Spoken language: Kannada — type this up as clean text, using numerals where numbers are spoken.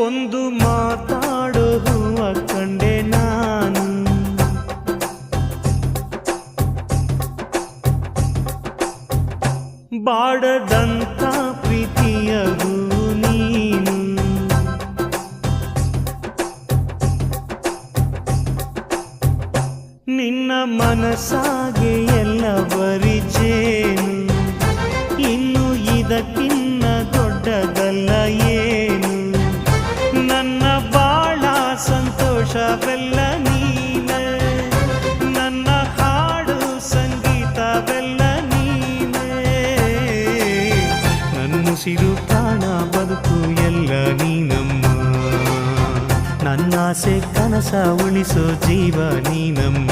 ಒಂದು ಮಾತಾಡೋ ಹೂವ ಕಂಡೆ ನಾನು, ಬಾಡದಂತ ಪ್ರೀತಿಯ ಹೂ ನೀನು. ನಿನ್ನ ಮನಸ್ಸಾಗೆ ಎಲ್ಲ ಬರಿಜೇನು, ಇನ್ನು ಇದಕ್ಕಿನ್ನ ದೊಡ್ಡದಲ್ಲ ಏನು. ನನ್ನ ಬಾಳ ಸಂತೋಷವೆಲ್ಲ ನೀನೇ, ನನ್ನ ಹಾಡು ಸಂಗೀತವೆಲ್ಲ ನೀನೇ. ನನ್ನುಸಿರು ಪ್ರಾಣ ಬದುಕು ಎಲ್ಲ ನೀನಮ್ಮ, ನನ್ನಾಸೆ ಕನಸ ಉಳಿಸೋ ಜೀವ ನೀನಮ್ಮ.